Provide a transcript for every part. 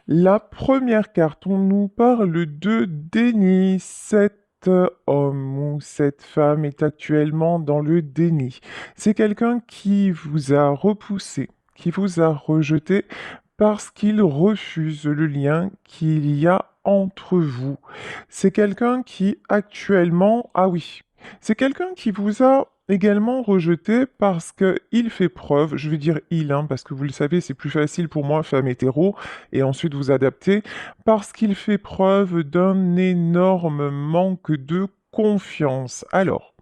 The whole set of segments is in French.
La première carte, on nous parle de déni. Cet homme ou cette femme est actuellement dans le déni. C'est quelqu'un qui vous a repoussé, qui vous a rejeté parce qu'il refuse le lien qu'il y a entre vous. C'est quelqu'un qui actuellement... Ah oui, c'est quelqu'un qui vous a également rejeté parce qu'il fait preuve, je vais dire il, hein, parce que vous le savez, c'est plus facile pour moi, femme hétéro, et ensuite vous adapter, parce qu'il fait preuve d'un énorme manque de confiance. Alors,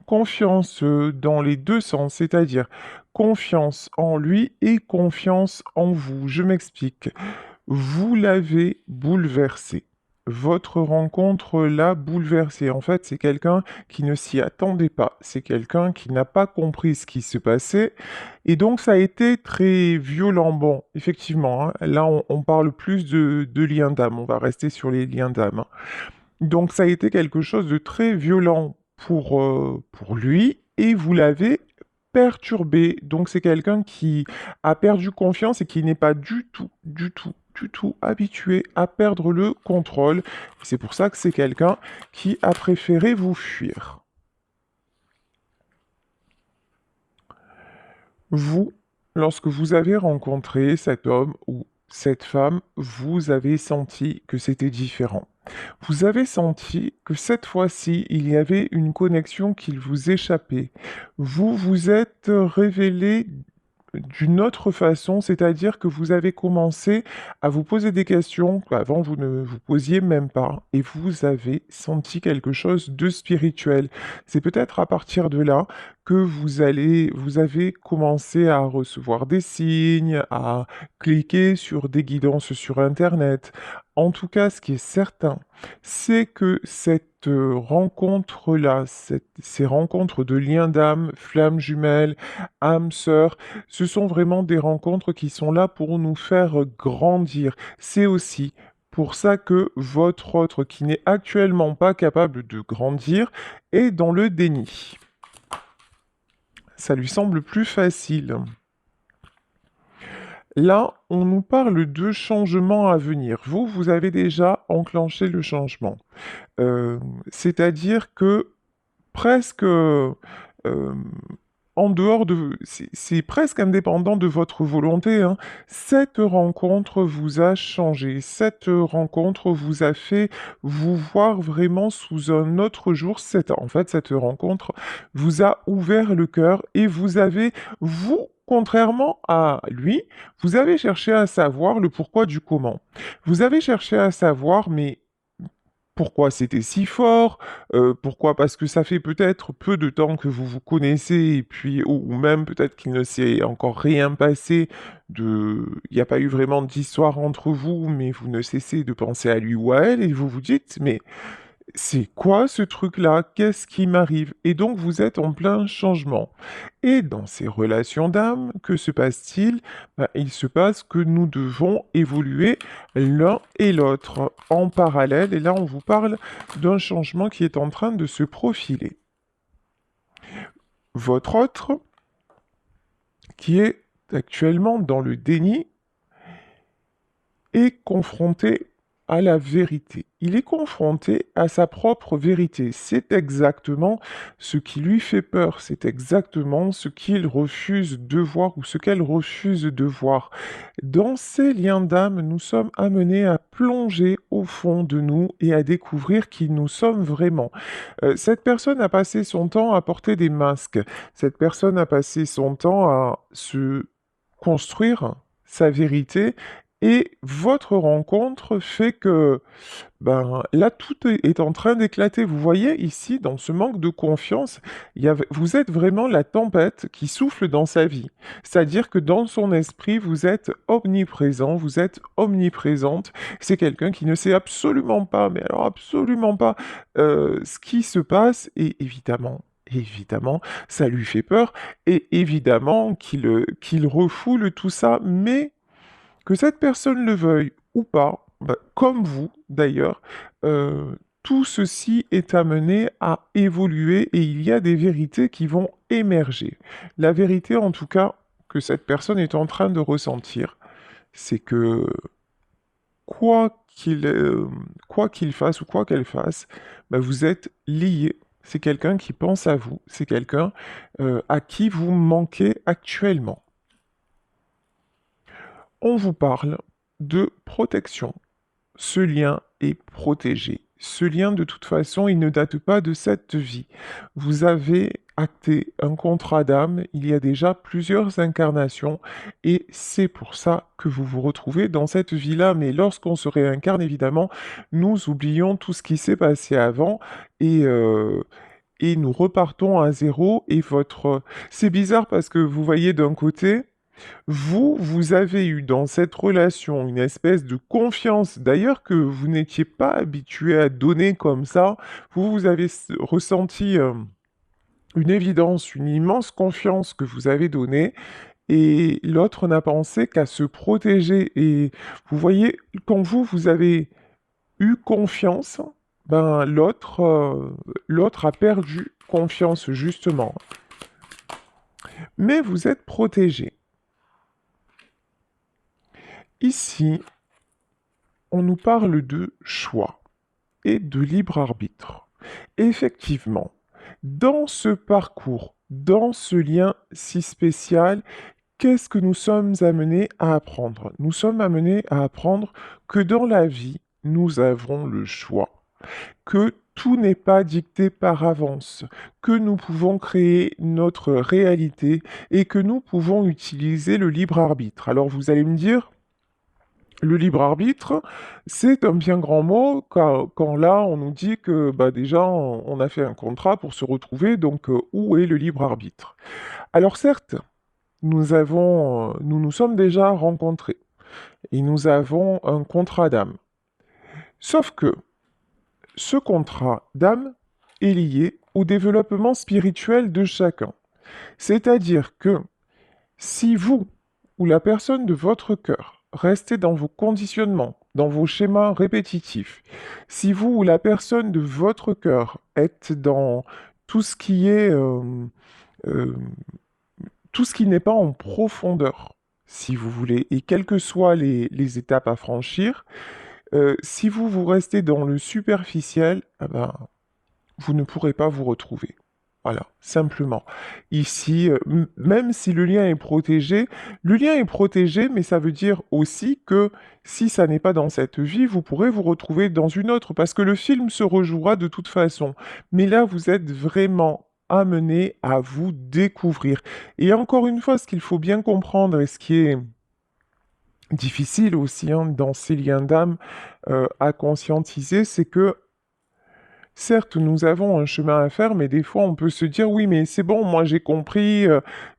confiance dans les deux sens, c'est-à-dire confiance en lui et confiance en vous. Je m'explique. Vous l'avez bouleversé. Votre rencontre l'a bouleversé. En fait, c'est quelqu'un qui ne s'y attendait pas. C'est quelqu'un qui n'a pas compris ce qui se passait. Et donc, ça a été très violent. Bon, effectivement, hein, là, on parle plus de liens d'âme. On va rester sur les liens d'âme. Donc, ça a été quelque chose de très violent pour lui. Et vous l'avez perturbé. Donc, c'est quelqu'un qui a perdu confiance et qui n'est pas du tout habitué à perdre le contrôle. C'est pour ça que c'est quelqu'un qui a préféré vous fuir. Vous, lorsque vous avez rencontré cet homme ou cette femme, vous avez senti que c'était différent. Vous avez senti que cette fois-ci, il y avait une connexion qui vous échappait. Vous vous êtes révélé d'une autre façon, c'est-à-dire que vous avez commencé à vous poser des questions qu'avant vous ne vous posiez même pas, et vous avez senti quelque chose de spirituel. C'est peut-être à partir de là que vous avez commencé à recevoir des signes, à cliquer sur des guidances sur Internet. En tout cas, ce qui est certain, c'est que cette rencontre-là, ces rencontres de liens d'âme, flammes jumelles, âmes sœurs, ce sont vraiment des rencontres qui sont là pour nous faire grandir. C'est aussi pour ça que votre autre, qui n'est actuellement pas capable de grandir, est dans le déni. Ça lui semble plus facile. Là, on nous parle de changements à venir. Vous avez déjà enclenché le changement. Euh, C'est-à-dire que presque en dehors de... C'est presque indépendant de votre volonté, hein. Cette rencontre vous a changé. Cette rencontre vous a fait vous voir vraiment sous un autre jour. En fait, cette rencontre vous a ouvert le cœur et vous avez, vous, contrairement à lui, vous avez cherché à savoir le pourquoi du comment. Vous avez cherché à savoir, mais pourquoi c'était si fort? Pourquoi? Parce que ça fait peut-être peu de temps que vous vous connaissez et puis ou même peut-être qu'il ne s'est encore rien passé il n'y a pas eu vraiment d'histoire entre vous, mais vous ne cessez de penser à lui ou à elle et vous vous dites: «Mais c'est quoi ce truc-là? Qu'est-ce qui m'arrive?» Et donc vous êtes en plein changement. Et dans ces relations d'âme, que se passe-t-il? Ben, il se passe que nous devons évoluer l'un et l'autre en parallèle. Et là, on vous parle d'un changement qui est en train de se profiler. Votre autre, qui est actuellement dans le déni, est confronté à la vérité. Il est confronté à sa propre vérité. C'est exactement ce qui lui fait peur. C'est exactement ce qu'il refuse de voir ou ce qu'elle refuse de voir. Dans ces liens d'âme, nous sommes amenés à plonger au fond de nous et à découvrir qui nous sommes vraiment. Cette personne a passé son temps à porter des masques. Cette personne a passé son temps à se construire sa vérité et votre rencontre fait que, ben, là, tout est en train d'éclater. Vous voyez ici, dans ce manque de confiance, vous êtes vraiment la tempête qui souffle dans sa vie. C'est-à-dire que dans son esprit, vous êtes omniprésent, vous êtes omniprésente. C'est quelqu'un qui ne sait absolument pas, mais alors absolument pas, ce qui se passe et évidemment, ça lui fait peur et évidemment qu'il refoule tout ça, mais que cette personne le veuille ou pas, bah, comme vous d'ailleurs, tout ceci est amené à évoluer et il y a des vérités qui vont émerger. La vérité en tout cas que cette personne est en train de ressentir, c'est que quoi qu'il fasse ou quoi qu'elle fasse, bah, vous êtes liés. C'est quelqu'un qui pense à vous, c'est quelqu'un à qui vous manquez actuellement. On vous parle de protection. Ce lien est protégé. Ce lien, de toute façon, il ne date pas de cette vie. Vous avez acté un contrat d'âme il y a déjà plusieurs incarnations et c'est pour ça que vous vous retrouvez dans cette vie-là. Mais lorsqu'on se réincarne, évidemment, nous oublions tout ce qui s'est passé avant et, euh, et nous repartons à zéro. Et votre... C'est bizarre parce que vous voyez d'un côté... vous avez eu dans cette relation une espèce de confiance, d'ailleurs que vous n'étiez pas habitué à donner comme ça. Vous avez ressenti une évidence, une immense confiance que vous avez donnée, et l'autre n'a pensé qu'à se protéger. Et vous voyez, quand vous avez eu confiance, ben l'autre a perdu confiance justement. Mais vous êtes protégé. Ici, on nous parle de choix et de libre arbitre. Effectivement, dans ce parcours, dans ce lien si spécial, qu'est-ce que nous sommes amenés à apprendre? Nous sommes amenés à apprendre que dans la vie, nous avons le choix, que tout n'est pas dicté par avance, que nous pouvons créer notre réalité et que nous pouvons utiliser le libre arbitre. Alors vous allez me dire, le libre arbitre, c'est un bien grand mot quand là on nous dit que bah, déjà on a fait un contrat pour se retrouver, donc où est le libre arbitre? Alors certes, nous nous sommes déjà rencontrés et nous avons un contrat d'âme. Sauf que ce contrat d'âme est lié au développement spirituel de chacun. C'est-à-dire que si vous ou la personne de votre cœur restez dans vos conditionnements, dans vos schémas répétitifs, si vous ou la personne de votre cœur êtes dans tout ce qui est euh, tout ce qui n'est pas en profondeur, si vous voulez, et quelles que soient les étapes à franchir, si vous restez dans le superficiel, eh ben, vous ne pourrez pas vous retrouver. Voilà, simplement. Ici, même si le lien est protégé, mais ça veut dire aussi que si ça n'est pas dans cette vie, vous pourrez vous retrouver dans une autre, parce que le film se rejouera de toute façon. Mais là, vous êtes vraiment amené à vous découvrir. Et encore une fois, ce qu'il faut bien comprendre et ce qui est difficile aussi hein, dans ces liens d'âme à conscientiser, c'est que certes, nous avons un chemin à faire, mais des fois, on peut se dire, oui, mais c'est bon, moi j'ai compris,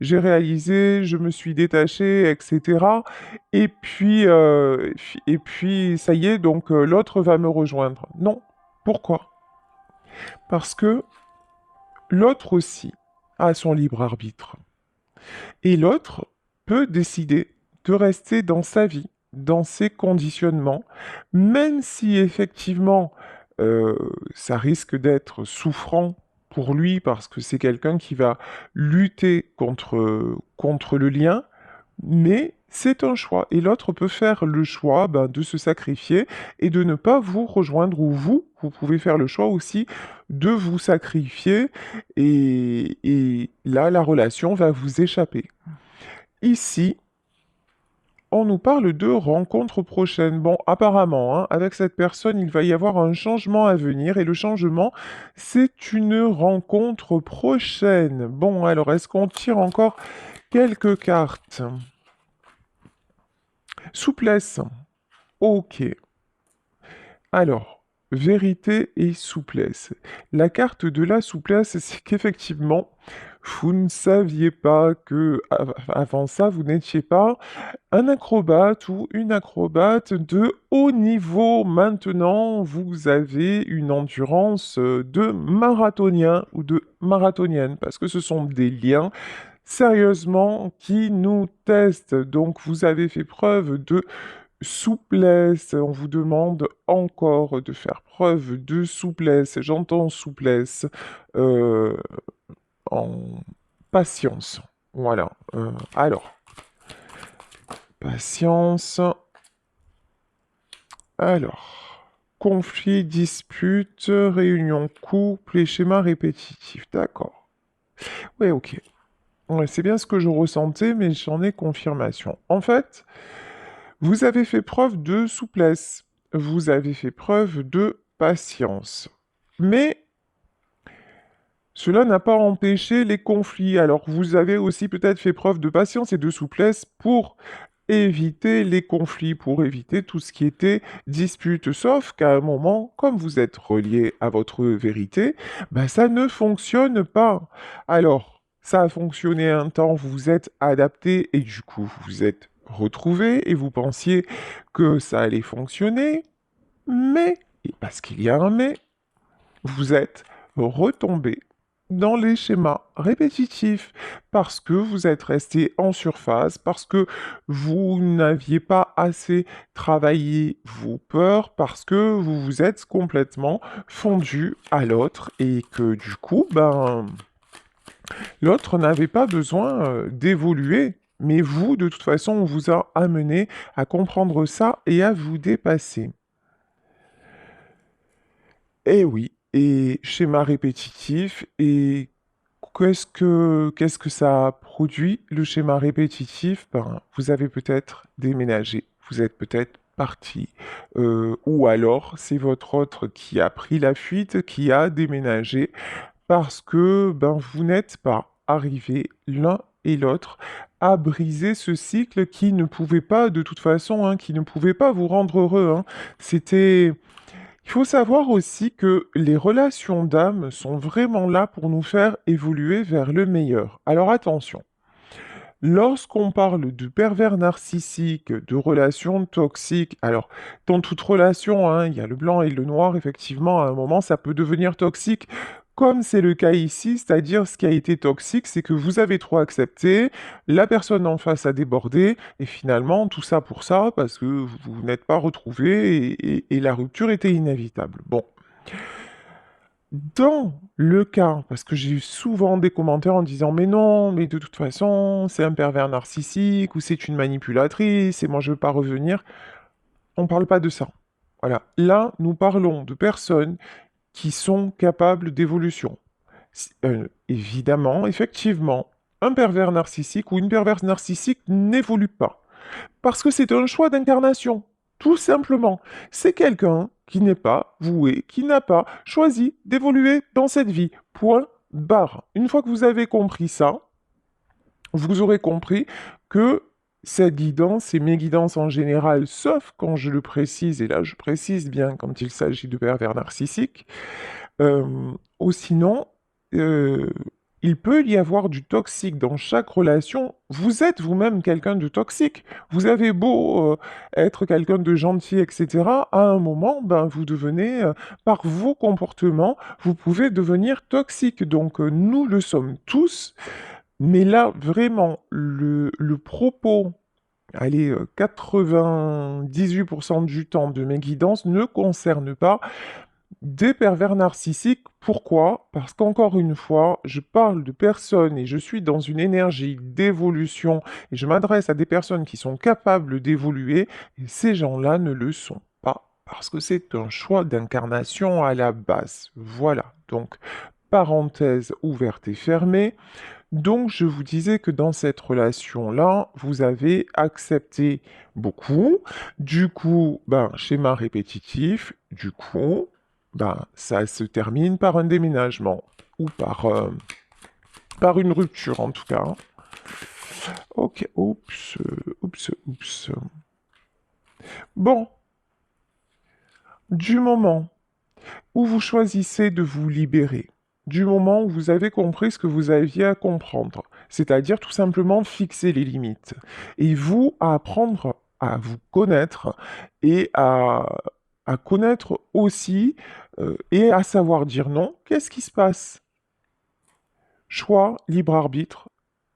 j'ai réalisé, je me suis détaché, etc. Et puis, ça y est, donc l'autre va me rejoindre. Non. Pourquoi? Parce que l'autre aussi a son libre arbitre. Et l'autre peut décider de rester dans sa vie, dans ses conditionnements, même si effectivement euh, ça risque d'être souffrant pour lui parce que c'est quelqu'un qui va lutter contre le lien, mais c'est un choix. Et l'autre peut faire le choix ben, de se sacrifier et de ne pas vous rejoindre, ou vous pouvez faire le choix aussi de vous sacrifier, et là, la relation va vous échapper. Ici, on nous parle de rencontres prochaines. Bon, apparemment, hein, avec cette personne, il va y avoir un changement à venir et le changement, c'est une rencontre prochaine. Bon, alors, est-ce qu'on tire encore quelques cartes? Souplesse. Ok. Alors, vérité et souplesse. La carte de la souplesse, c'est qu'effectivement, vous ne saviez pas que avant ça, vous n'étiez pas un acrobate ou une acrobate de haut niveau. Maintenant, vous avez une endurance de marathonien ou de marathonienne, parce que ce sont des liens sérieusement qui nous testent. Donc, vous avez fait preuve de souplesse. On vous demande encore de faire preuve de souplesse. J'entends souplesse euh, en patience. Voilà. Alors, patience. Alors, conflit, dispute, réunion couple et schéma répétitif. D'accord. Ouais, ok. Ouais, c'est bien ce que je ressentais, mais j'en ai confirmation. En fait, vous avez fait preuve de souplesse. Vous avez fait preuve de patience. Mais cela n'a pas empêché les conflits. Alors, vous avez aussi peut-être fait preuve de patience et de souplesse pour éviter les conflits, pour éviter tout ce qui était dispute. Sauf qu'à un moment, comme vous êtes relié à votre vérité, ben ça ne fonctionne pas. Alors, ça a fonctionné un temps, vous vous êtes adapté et du coup, vous vous êtes retrouvé et vous pensiez que ça allait fonctionner, mais, et parce qu'il y a un mais, vous êtes retombé dans les schémas répétitifs parce que vous êtes resté en surface, parce que vous n'aviez pas assez travaillé vos peurs, parce que vous vous êtes complètement fondu à l'autre et que du coup, ben, l'autre n'avait pas besoin d'évoluer. Mais vous, de toute façon, on vous a amené à comprendre ça et à vous dépasser. Eh oui, et schéma répétitif, et qu'est-ce que ça a produit, le schéma répétitif? Ben, vous avez peut-être déménagé, vous êtes peut-être parti, ou alors c'est votre autre qui a pris la fuite, qui a déménagé, parce que ben, vous n'êtes pas arrivés l'un et l'autre à briser ce cycle qui ne pouvait pas, de toute façon, hein, qui ne pouvait pas vous rendre heureux, hein. C'était il faut savoir aussi que les relations d'âme sont vraiment là pour nous faire évoluer vers le meilleur. Alors attention, lorsqu'on parle de pervers narcissiques, de relations toxiques, alors dans toute relation, hein, il y a le blanc et le noir, effectivement, à un moment, ça peut devenir toxique. Comme c'est le cas ici, c'est-à-dire ce qui a été toxique, c'est que vous avez trop accepté, la personne en face a débordé, et finalement, tout ça pour ça, parce que vous n'êtes pas retrouvés, et la rupture était inévitable. Bon. Dans le cas, parce que j'ai eu souvent des commentaires en disant mais non, mais de toute façon, c'est un pervers narcissique ou c'est une manipulatrice et moi je veux pas revenir, on parle pas de ça. Voilà. Là, nous parlons de personnes qui sont capables d'évolution. Évidemment, effectivement, un pervers narcissique ou une perverse narcissique n'évolue pas. Parce que c'est un choix d'incarnation. Tout simplement. C'est quelqu'un qui n'est pas voué, qui n'a pas choisi d'évoluer dans cette vie. Point barre. Une fois que vous avez compris ça, vous aurez compris que cette guidance et mes guidances en général, sauf quand je le précise, et là je précise bien quand il s'agit de pervers narcissiques, ou sinon, euh, il peut y avoir du toxique dans chaque relation. Vous êtes vous-même quelqu'un de toxique. Vous avez beau être quelqu'un de gentil, etc. À un moment, ben, vous devenez, par vos comportements, vous pouvez devenir toxique. Donc, nous le sommes tous. Mais là, vraiment, le propos, allez, 98% du temps de mes guidances ne concerne pas des pervers narcissiques. Pourquoi? Parce qu'encore une fois, je parle de personnes et je suis dans une énergie d'évolution et je m'adresse à des personnes qui sont capables d'évoluer et ces gens-là ne le sont pas parce que c'est un choix d'incarnation à la base. Voilà. Donc, parenthèse ouverte et fermée. Donc, je vous disais que dans cette relation-là, vous avez accepté beaucoup. Du coup, ben, schéma répétitif. Du coup, ben, ça se termine par un déménagement ou par une rupture en tout cas. Ok, oups, oups. Bon, du moment où vous choisissez de vous libérer, du moment où vous avez compris ce que vous aviez à comprendre, c'est-à-dire tout simplement fixer les limites, et vous à apprendre à vous connaître et à connaître aussi et à savoir dire non, qu'est-ce qui se passe? Choix, libre arbitre.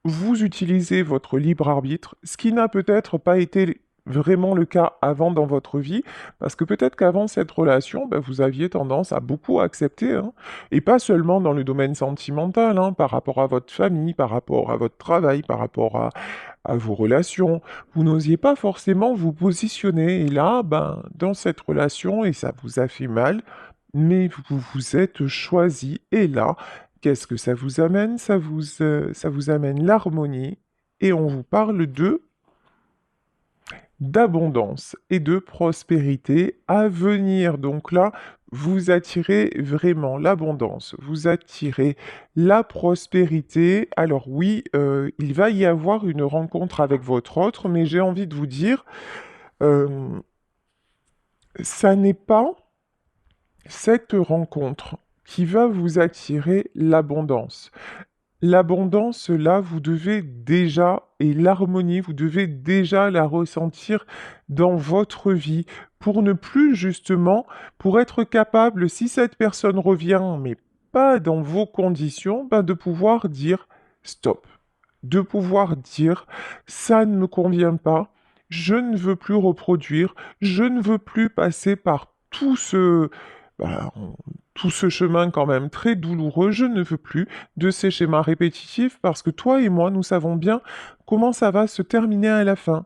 Vous utilisez votre libre arbitre, ce qui n'a peut-être pas été vraiment le cas avant dans votre vie, parce que peut-être qu'avant cette relation, ben, vous aviez tendance à beaucoup accepter, hein, et pas seulement dans le domaine sentimental, hein, par rapport à votre famille, par rapport à votre travail, par rapport à vos relations. Vous n'osiez pas forcément vous positionner. Et là, ben, dans cette relation, et ça vous a fait mal, mais vous vous êtes choisi. Et là, qu'est-ce que ça vous amène? Ça vous amène l'harmonie. Et on vous parle d'abondance et de prospérité à venir. Donc là, vous attirez vraiment l'abondance, vous attirez la prospérité. Alors oui, il va y avoir une rencontre avec votre autre, mais j'ai envie de vous dire, euh, ça n'est pas cette rencontre qui va vous attirer l'abondance. L'abondance, là, vous devez déjà, et l'harmonie, vous devez déjà la ressentir dans votre vie pour ne plus justement, pour être capable, si cette personne revient, mais pas dans vos conditions, ben, de pouvoir dire stop, de pouvoir dire ça ne me convient pas, je ne veux plus reproduire, je ne veux plus passer par ben, tout ce chemin quand même très douloureux, je ne veux plus de ces schémas répétitifs parce que toi et moi, nous savons bien comment ça va se terminer à la fin.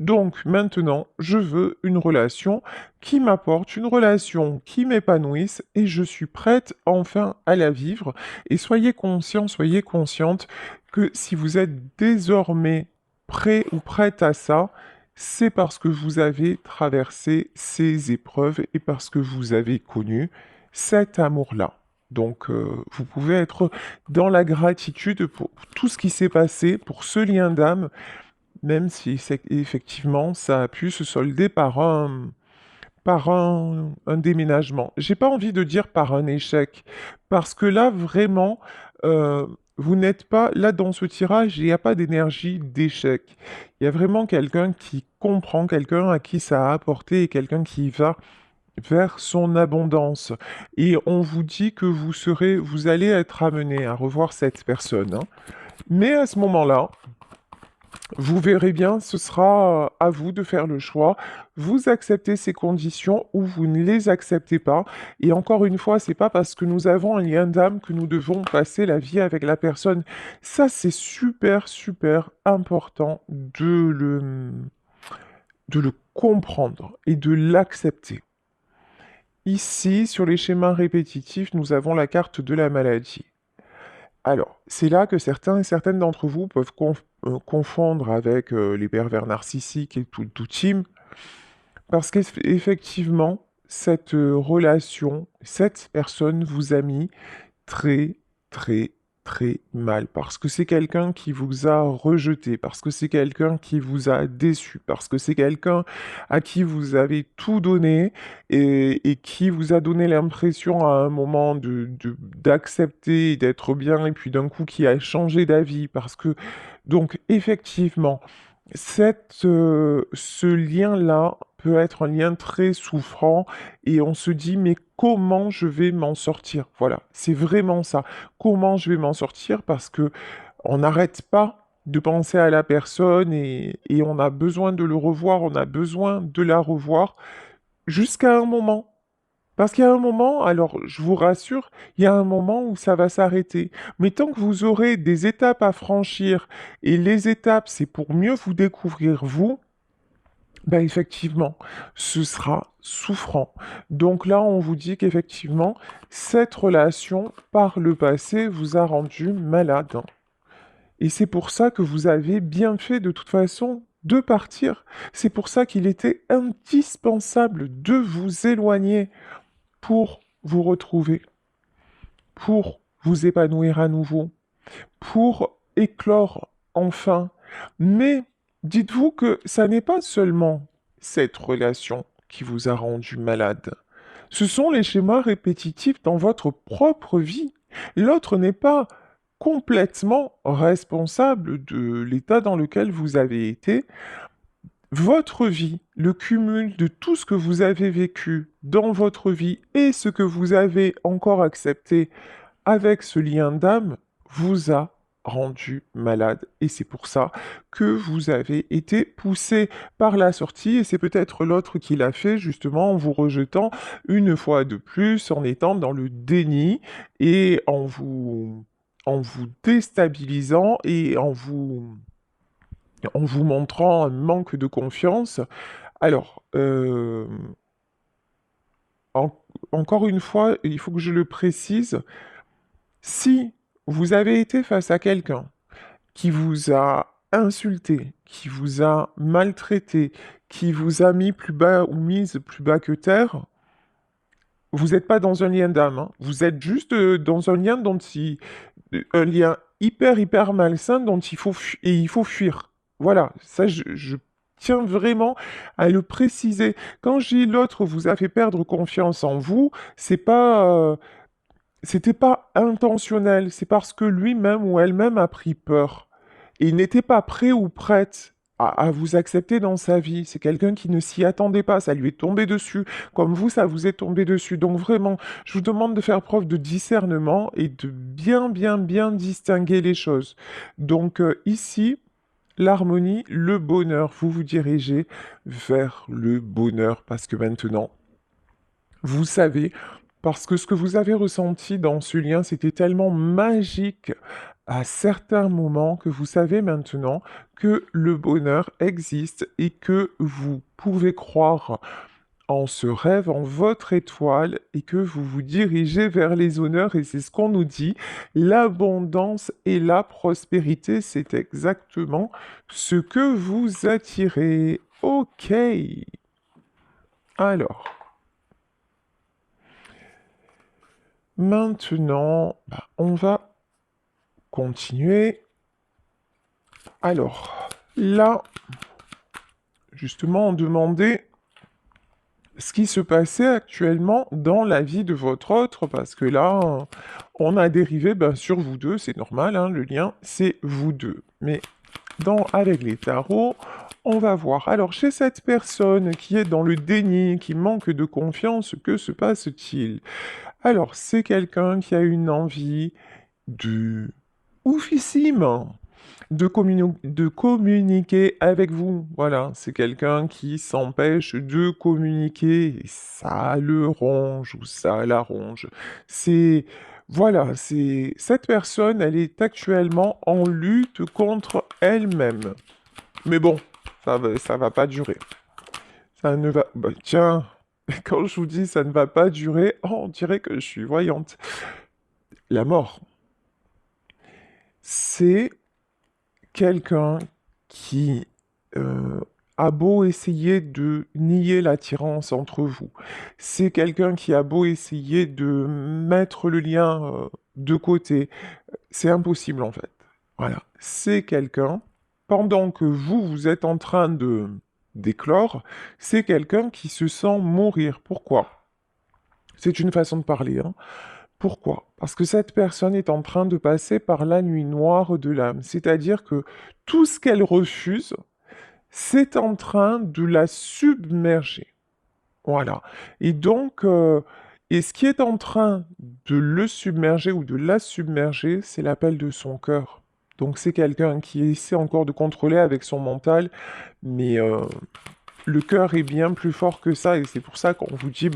Donc maintenant, je veux une relation qui m'apporte, une relation qui m'épanouisse et je suis prête enfin à la vivre. Et soyez conscient, soyez consciente que si vous êtes désormais prêt ou prête à ça, c'est parce que vous avez traversé ces épreuves et parce que vous avez connu cet amour-là. Donc, vous pouvez être dans la gratitude pour tout ce qui s'est passé, pour ce lien d'âme, même si effectivement ça a pu se solder par un déménagement. J'ai pas envie de dire par un échec, parce que là vraiment, euh, vous n'êtes pas là dans ce tirage, il n'y a pas d'énergie d'échec. Il y a vraiment quelqu'un qui comprend, quelqu'un à qui ça a apporté et quelqu'un qui va vers son abondance. Et on vous dit que vous allez être amené à revoir cette personne, hein. Mais à ce moment-là, vous verrez bien, ce sera à vous de faire le choix. Vous acceptez ces conditions ou vous ne les acceptez pas. Et encore une fois, c'est pas parce que nous avons un lien d'âme que nous devons passer la vie avec la personne. Ça, c'est super, super important de le comprendre et de l'accepter. Ici, sur les schémas répétitifs, nous avons la carte de la maladie. Alors, c'est là que certains et certaines d'entre vous peuvent confondre avec les pervers narcissiques et tout team, parce qu'effectivement, cette relation, cette personne vous a mis très, très, très mal. Parce que c'est quelqu'un qui vous a rejeté, parce que c'est quelqu'un qui vous a déçu, parce que c'est quelqu'un à qui vous avez tout donné et qui vous a donné l'impression à un moment d'accepter et d'être bien, et puis d'un coup qui a changé d'avis. Parce que, donc, effectivement, ce lien-là peut être un lien très souffrant et on se dit, mais comment je vais m'en sortir? Voilà, c'est vraiment ça. Comment je vais m'en sortir? Parce que on n'arrête pas de penser à la personne et on a besoin de le revoir, on a besoin de la revoir jusqu'à un moment. Parce qu'il y a un moment, alors je vous rassure, il y a un moment où ça va s'arrêter. Mais tant que vous aurez des étapes à franchir, et les étapes, c'est pour mieux vous découvrir vous, ben effectivement, ce sera souffrant. Donc là, on vous dit qu'effectivement, cette relation, par le passé, vous a rendu malade. Et c'est pour ça que vous avez bien fait de toute façon de partir. C'est pour ça qu'il était indispensable de vous éloigner pour vous retrouver, pour vous épanouir à nouveau, pour éclore enfin. Mais dites-vous que ça n'est pas seulement cette relation qui vous a rendu malade. Ce sont les schémas répétitifs dans votre propre vie. L'autre n'est pas complètement responsable de l'état dans lequel vous avez été. Votre vie, le cumul de tout ce que vous avez vécu dans votre vie et ce que vous avez encore accepté avec ce lien d'âme, vous a rendu malade. Et c'est pour ça que vous avez été poussé par la sortie et c'est peut-être l'autre qui l'a fait justement en vous rejetant une fois de plus, en étant dans le déni et en vous déstabilisant et en vous montrant un manque de confiance. Alors, en- encore une fois, il faut que je le précise, si vous avez été face à quelqu'un qui vous a insulté, qui vous a maltraité, qui vous a mis plus bas ou mise plus bas que terre, vous n'êtes pas dans un lien d'âme, hein. Vous êtes juste dans un lien un lien hyper malsain dont il faut fuir. Voilà, ça je tiens vraiment à le préciser. Quand je dis l'autre vous a fait perdre confiance en vous, c'était pas intentionnel, c'est parce que lui-même ou elle-même a pris peur. Et il n'était pas prêt ou prête à vous accepter dans sa vie. C'est quelqu'un qui ne s'y attendait pas, ça lui est tombé dessus, comme vous, ça vous est tombé dessus. Donc vraiment, je vous demande de faire preuve de discernement et de bien distinguer les choses. Donc ici, l'harmonie, le bonheur, vous vous dirigez vers le bonheur parce que maintenant, vous savez, parce que ce que vous avez ressenti dans ce lien, c'était tellement magique à certains moments que vous savez maintenant que le bonheur existe et que vous pouvez croire en ce rêve, en votre étoile, et que vous vous dirigez vers les honneurs, et c'est ce qu'on nous dit. L'abondance et la prospérité, c'est exactement ce que vous attirez. Ok. Alors. Maintenant, on va continuer. Alors, là, justement, on demandait ce qui se passait actuellement dans la vie de votre autre, parce que là, on a dérivé sur vous deux, c'est normal, hein, le lien, c'est vous deux. Mais avec les tarots, on va voir. Alors, chez cette personne qui est dans le déni, qui manque de confiance, que se passe-t-il? Alors, c'est quelqu'un qui a une envie de oufissime de communiquer avec vous. Voilà, c'est quelqu'un qui s'empêche de communiquer et ça le ronge ou ça la ronge. C'est voilà, c'est cette personne, elle est actuellement en lutte contre elle-même. Mais bon, ça va pas durer. Ça ne va tiens, quand je vous dis ça ne va pas durer, oh, on dirait que je suis voyante. La mort. C'est quelqu'un qui a beau essayer de nier l'attirance entre vous, c'est quelqu'un qui a beau essayer de mettre le lien de côté, c'est impossible en fait. Voilà, c'est quelqu'un, pendant que vous êtes en train de d'éclore, c'est quelqu'un qui se sent mourir. Pourquoi? C'est une façon de parler, hein. Pourquoi? Parce que cette personne est en train de passer par la nuit noire de l'âme, c'est-à-dire que tout ce qu'elle refuse, c'est en train de la submerger. Voilà. Et donc, et ce qui est en train de le submerger ou de la submerger, c'est l'appel de son cœur. Donc c'est quelqu'un qui essaie encore de contrôler avec son mental, mais le cœur est bien plus fort que ça, et c'est pour ça qu'on vous dit,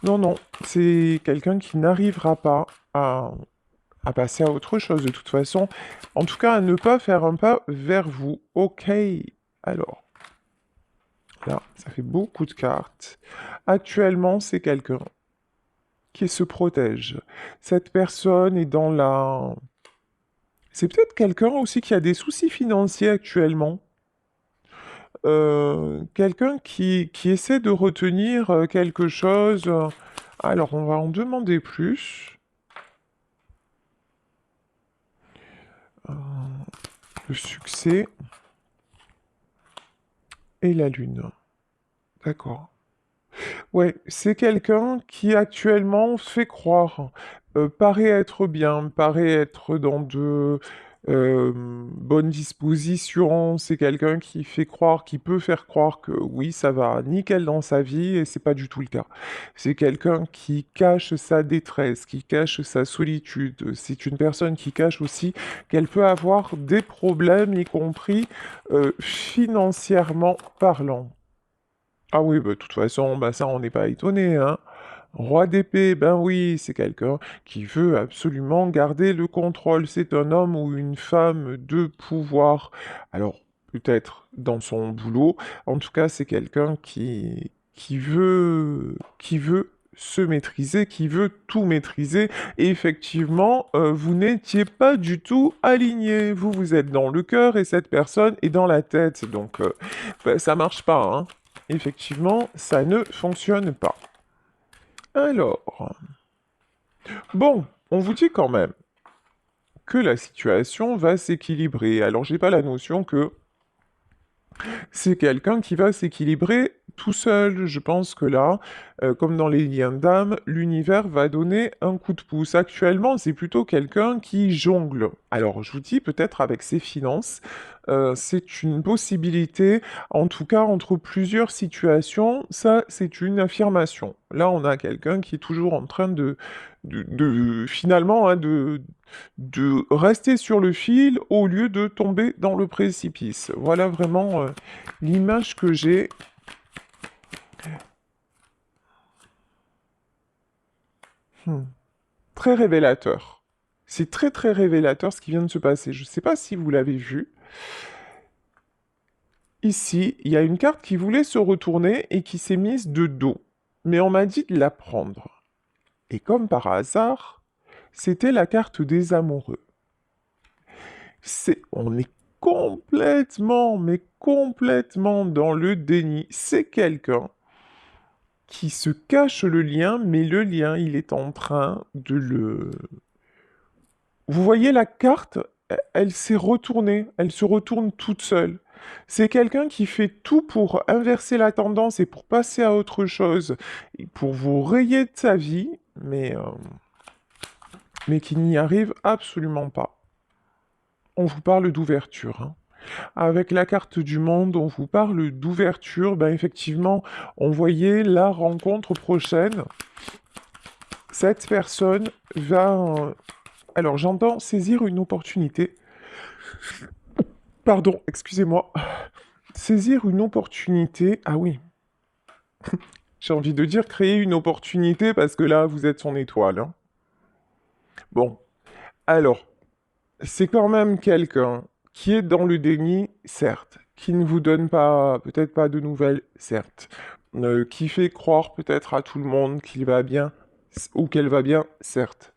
non, c'est quelqu'un qui n'arrivera pas à passer à autre chose de toute façon. En tout cas, à ne pas faire un pas vers vous. Ok. Alors, là, ça fait beaucoup de cartes. Actuellement, c'est quelqu'un qui se protège. Cette personne est dans la... C'est peut-être quelqu'un aussi qui a des soucis financiers actuellement. Quelqu'un qui essaie de retenir quelque chose. Alors, on va en demander plus. Euh, le succès et la lune. D'accord. Ouais, c'est quelqu'un qui actuellement fait croire, paraît être bien, paraît être dans de bonnes dispositions. C'est quelqu'un qui fait croire, qui peut faire croire que oui, ça va nickel dans sa vie et c'est pas du tout le cas. C'est quelqu'un qui cache sa détresse, qui cache sa solitude. C'est une personne qui cache aussi qu'elle peut avoir des problèmes, y compris financièrement parlant. Ah oui, de toute façon, ça, on n'est pas étonné, hein. Roi d'épée, ben oui, c'est quelqu'un qui veut absolument garder le contrôle. C'est un homme ou une femme de pouvoir. Alors, peut-être dans son boulot. En tout cas, c'est quelqu'un qui veut se maîtriser, qui veut tout maîtriser. Et effectivement, vous n'étiez pas du tout aligné. Vous, vous êtes dans le cœur et cette personne est dans la tête. Donc, bah, ça marche pas, hein. Effectivement, ça ne fonctionne pas. Alors, bon, on vous dit quand même que la situation va s'équilibrer. Alors, j'ai pas la notion que c'est quelqu'un qui va s'équilibrer tout seul. Je pense que là, comme dans les liens d'âme, l'univers va donner un coup de pouce. Actuellement, c'est plutôt quelqu'un qui jongle. Alors, je vous dis peut-être avec ses finances, c'est une possibilité, en tout cas entre plusieurs situations, ça c'est une affirmation. Là, on a quelqu'un qui est toujours en train finalement, hein, de rester sur le fil au lieu de tomber dans le précipice. Voilà vraiment l'image que j'ai. Hmm. Très révélateur. C'est très très révélateur ce qui vient de se passer. Je ne sais pas si vous l'avez vu. Ici, il y a une carte qui voulait se retourner et qui s'est mise de dos. Mais on m'a dit de la prendre. Et comme par hasard, c'était la carte des amoureux. On est complètement, mais complètement dans le déni. C'est quelqu'un qui se cache le lien, mais le lien, il est en train de le... Vous voyez la carte, elle s'est retournée, elle se retourne toute seule. C'est quelqu'un qui fait tout pour inverser la tendance et pour passer à autre chose, et pour vous rayer de sa vie, mais qui n'y arrive absolument pas. On vous parle d'ouverture, hein. Avec la carte du monde, on vous parle d'ouverture. Ben effectivement, on voyait la rencontre prochaine. Cette personne va... Alors, j'entends saisir une opportunité. Pardon, excusez-moi. Saisir une opportunité. Ah oui, j'ai envie de dire créer une opportunité parce que là, vous êtes son étoile, hein. Bon, alors, c'est quand même quelqu'un qui est dans le déni, certes, qui ne vous donne pas, peut-être pas de nouvelles, certes, qui fait croire peut-être à tout le monde qu'il va bien ou qu'elle va bien, certes,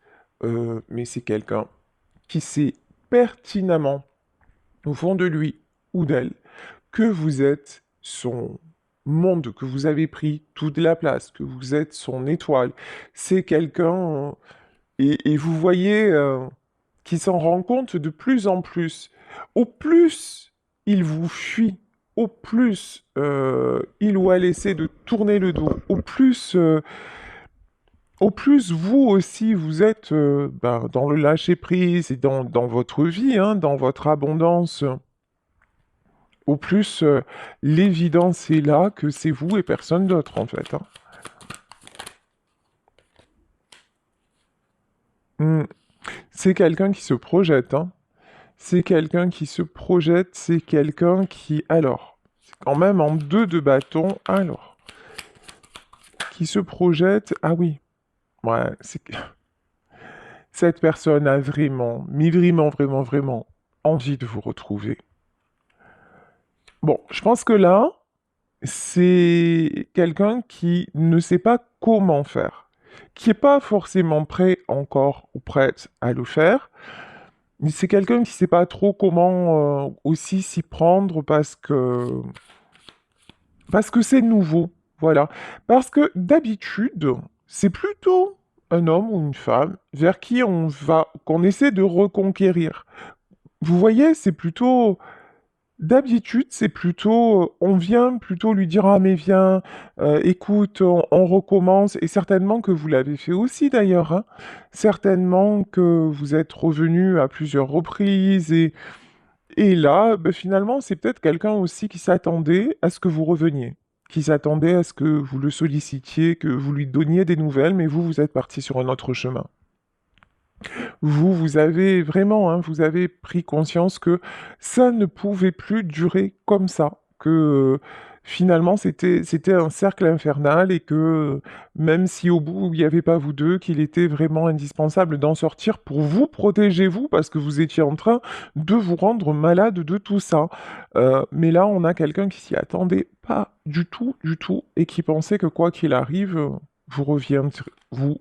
mais c'est quelqu'un qui sait pertinemment, au fond de lui ou d'elle, que vous êtes son monde, que vous avez pris toute la place, que vous êtes son étoile. C'est quelqu'un, et vous voyez qui s'en rend compte de plus en plus. Au plus il vous fuit, au plus il ou elle essaie de tourner le dos, au plus vous aussi vous êtes ben, dans le lâcher-prise et dans votre vie, hein, dans votre abondance, au plus l'évidence est là que c'est vous et personne d'autre en fait, hein. Hmm. C'est quelqu'un qui se projette, hein. C'est quelqu'un qui se projette, c'est quelqu'un qui... Alors, c'est quand même en deux de bâton, alors, qui se projette... Ah oui, ouais, c'est... Cette personne a vraiment, mais vraiment, vraiment, vraiment envie de vous retrouver. Bon, je pense que là, c'est quelqu'un qui ne sait pas comment faire, qui n'est pas forcément prêt encore ou prête à le faire, mais c'est quelqu'un qui ne sait pas trop comment aussi s'y prendre parce que c'est nouveau, voilà. Parce que d'habitude, c'est plutôt un homme ou une femme vers qui qu'on essaie de reconquérir. Vous voyez, d'habitude, c'est plutôt, on vient plutôt lui dire, ah mais viens, écoute, on recommence, et certainement que vous l'avez fait aussi d'ailleurs, hein. Certainement que vous êtes revenu à plusieurs reprises, et là, ben, finalement, c'est peut-être quelqu'un aussi qui s'attendait à ce que vous reveniez, qui s'attendait à ce que vous le sollicitiez, que vous lui donniez des nouvelles, mais vous, vous êtes parti sur un autre chemin. Vous avez vraiment, hein, vous avez pris conscience que ça ne pouvait plus durer comme ça, que finalement c'était un cercle infernal et que même si au bout il n'y avait pas vous deux, qu'il était vraiment indispensable d'en sortir pour vous protéger vous parce que vous étiez en train de vous rendre malade de tout ça. Mais là on a quelqu'un qui s'y attendait pas du tout et qui pensait que quoi qu'il arrive, vous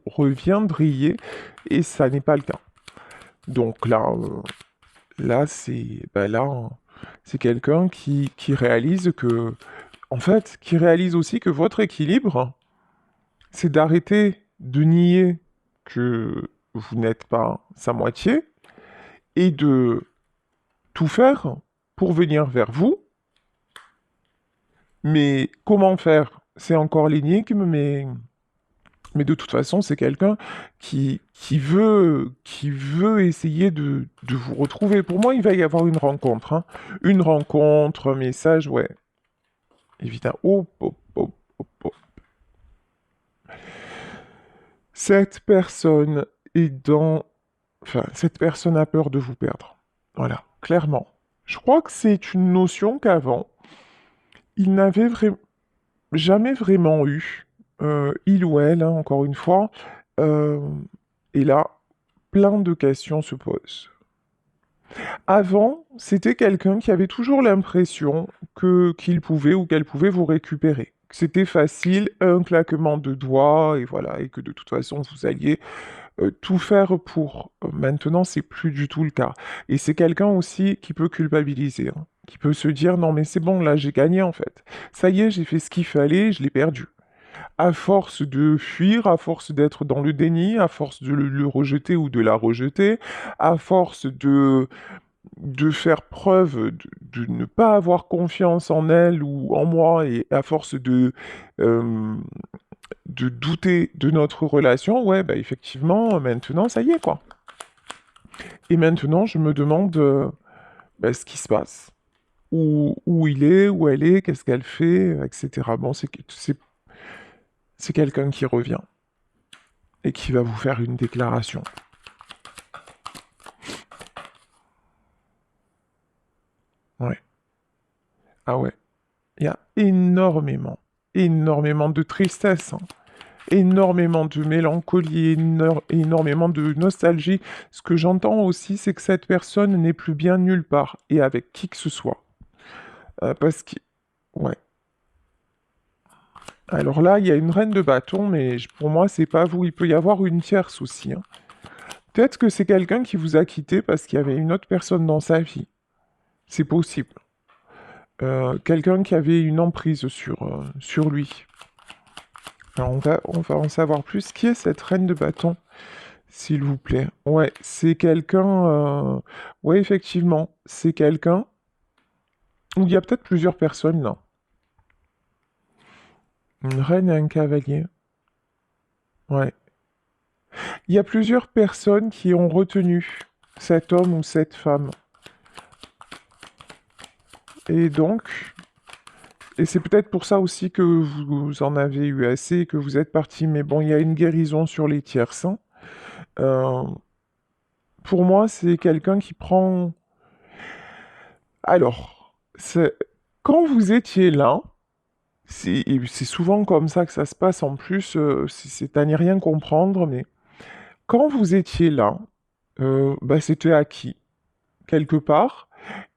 reviendriez et ça n'est pas le cas. Donc là c'est quelqu'un qui réalise que en fait, qui réalise aussi que votre équilibre, c'est d'arrêter de nier que vous n'êtes pas sa moitié et de tout faire pour venir vers vous. Mais comment faire? C'est encore l'énigme, mais de toute façon, c'est quelqu'un qui veut essayer de vous retrouver. Pour moi, il va y avoir une rencontre, hein. Une rencontre, un message, ouais. Évidemment. Oh, oh, oh, oh, oh. Cette personne est dans... Enfin, cette personne a peur de vous perdre. Voilà, clairement. Je crois que c'est une notion qu'avant, il n'avait jamais vraiment eu. Il ou elle, hein, encore une fois. Euh, et là, plein de questions se posent. Avant, c'était quelqu'un qui avait toujours l'impression que qu'il pouvait ou qu'elle pouvait vous récupérer. Que c'était facile, un claquement de doigts, et voilà, et que de toute façon, vous alliez tout faire pour. Maintenant, c'est plus du tout le cas. Et c'est quelqu'un aussi qui peut culpabiliser, hein, qui peut se dire, non mais c'est bon, là j'ai gagné en fait. Ça y est, j'ai fait ce qu'il fallait, je l'ai perdu. À force de fuir, à force d'être dans le déni, à force de le rejeter ou de la rejeter, à force de faire preuve de ne pas avoir confiance en elle ou en moi, et à force euh, de douter de notre relation, ouais, bah effectivement, maintenant, ça y est, quoi. Et maintenant, je me demande bah, ce qui se passe, où il est, où elle est, qu'est-ce qu'elle fait, etc. Bon, c'est quelqu'un qui revient et qui va vous faire une déclaration. Ouais. Ah ouais. Il y a énormément de tristesse, hein, énormément de mélancolie, énormément de nostalgie. Ce que j'entends aussi, c'est que cette personne n'est plus bien nulle part et avec qui que ce soit. Parce que, ouais. Alors là, il y a une reine de bâton, mais pour moi, c'est pas vous. Il peut y avoir une tierce aussi, hein. Peut-être que c'est quelqu'un qui vous a quitté parce qu'il y avait une autre personne dans sa vie. C'est possible. Quelqu'un qui avait une emprise sur lui. Alors on va en savoir plus. Qui est cette reine de bâton, s'il vous plaît? Ouais, c'est quelqu'un... Ouais, effectivement, c'est quelqu'un... Ou il y a peut-être plusieurs personnes, là. Une reine et un cavalier. Ouais. Il y a plusieurs personnes qui ont retenu cet homme ou cette femme. Et donc... Et c'est peut-être pour ça aussi que vous en avez eu assez, que vous êtes parti. Mais bon, il y a une guérison sur les tierces, hein. Euh, pour moi, c'est quelqu'un qui prend... Alors, quand vous étiez là, et c'est souvent comme ça que ça se passe en plus, c'est à n'y rien comprendre, mais quand vous étiez là, bah, c'était acquis, quelque part,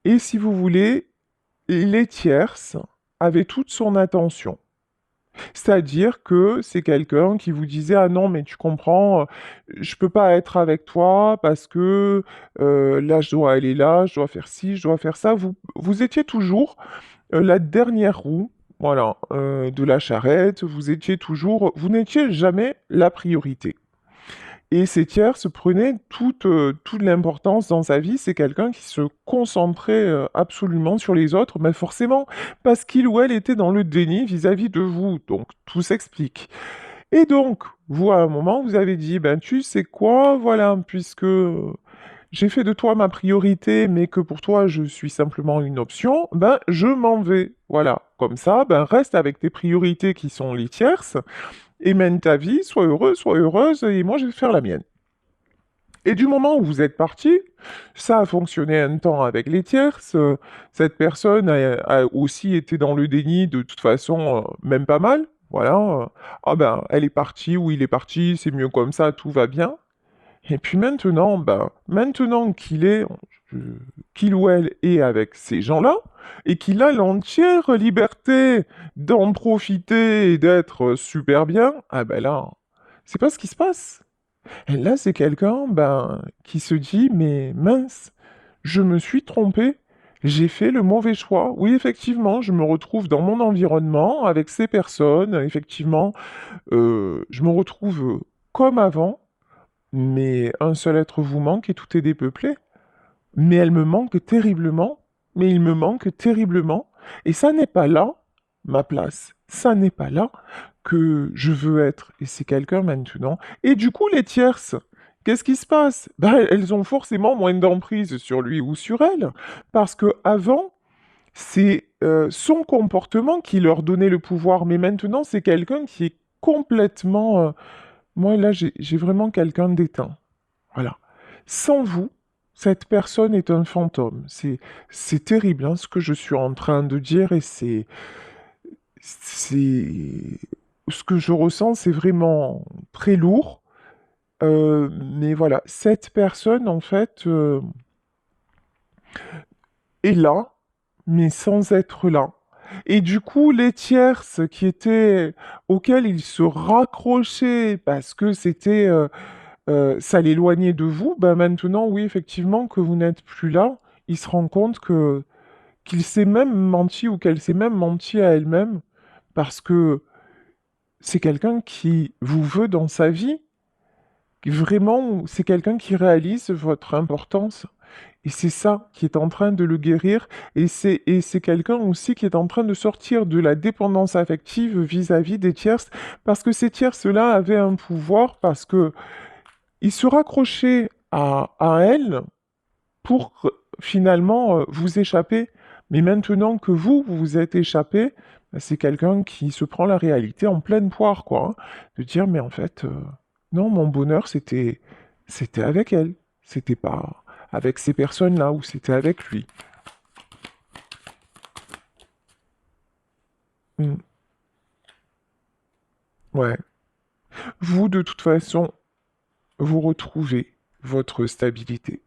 et si vous voulez, les tierces avaient toute son attention. C'est-à-dire que c'est quelqu'un qui vous disait: «Ah non, mais tu comprends, je peux pas être avec toi parce que là, je dois aller là, je dois faire ci, je dois faire ça». Vous étiez toujours la dernière roue, voilà, de la charrette. Vous n'étiez jamais la priorité. Et ces tiers se prenaient toute l'importance dans sa vie. C'est quelqu'un qui se concentrait absolument sur les autres, mais forcément, parce qu'il ou elle était dans le déni vis-à-vis de vous. Donc, tout s'explique. Et donc, vous, à un moment, vous avez dit, ben, tu sais quoi, voilà, puisque j'ai fait de toi ma priorité, mais que pour toi, je suis simplement une option, ben, je m'en vais. Voilà. Comme ça, ben, reste avec tes priorités qui sont les tierces, et mène ta vie, sois heureux, sois heureuse, et moi, je vais faire la mienne. Et du moment où vous êtes parti, ça a fonctionné un temps avec les tierces. Cette personne a aussi été dans le déni de toute façon, même pas mal. Voilà. Ah ben, elle est partie ou il est parti, c'est mieux comme ça, tout va bien. Et puis maintenant, ben, maintenant euh, qu'il ou elle est avec ces gens-là, et qu'il a l'entière liberté d'en profiter et d'être super bien, ah ben là, c'est pas ce qui se passe. Et là, c'est quelqu'un, ben, qui se dit, mais mince, je me suis trompé, j'ai fait le mauvais choix. Oui, effectivement, je me retrouve dans mon environnement avec ces personnes, effectivement, je me retrouve comme avant, mais un seul être vous manque et tout est dépeuplé. Mais elle me manque terriblement, mais il me manque terriblement, et ça n'est pas là ma place, ça n'est pas là que je veux être, et c'est quelqu'un maintenant. Et du coup, les tierces, qu'est-ce qui se passe? Ben, elles ont forcément moins d'emprise sur lui ou sur elle, parce que avant, c'est son comportement qui leur donnait le pouvoir, mais maintenant, c'est quelqu'un qui est complètement... moi, là, j'ai vraiment quelqu'un d'éteint. Voilà. Sans vous, cette personne est un fantôme. C'est terrible, hein, ce que je suis en train de dire, et c'est, ce que je ressens, c'est vraiment très lourd. Mais voilà, cette personne, en fait, est là, mais sans être là. Et du coup, les tierces auxquelles il se raccrochait parce que ça l'éloignait de vous, ben maintenant, oui, effectivement, que vous n'êtes plus là, il se rend compte qu'il s'est même menti ou qu'elle s'est même menti à elle-même parce que c'est quelqu'un qui vous veut dans sa vie. Vraiment, c'est quelqu'un qui réalise votre importance. Et c'est ça qui est en train de le guérir. Et c'est quelqu'un aussi qui est en train de sortir de la dépendance affective vis-à-vis des tierces, parce que ces tierces-là avaient un pouvoir, parce que ils se raccrochaient à elle pour finalement vous échapper. Mais maintenant que vous vous êtes échappé, bah, c'est quelqu'un qui se prend la réalité en pleine poire, quoi, hein. De dire, mais en fait, non, mon bonheur, c'était avec elle. C'était pas avec ces personnes-là, ou c'était avec lui. Hmm. Ouais. Vous, de toute façon, vous retrouvez votre stabilité.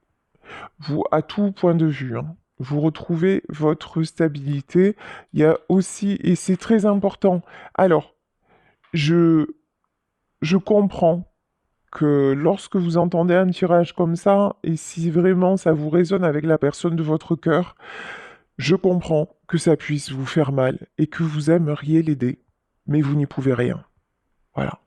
Vous, à tout point de vue, hein, vous retrouvez votre stabilité. Il y a aussi, et c'est très important. Alors, je, je comprends que lorsque vous entendez un tirage comme ça, et si vraiment ça vous résonne avec la personne de votre cœur, je comprends que ça puisse vous faire mal et que vous aimeriez l'aider, mais vous n'y pouvez rien. Voilà.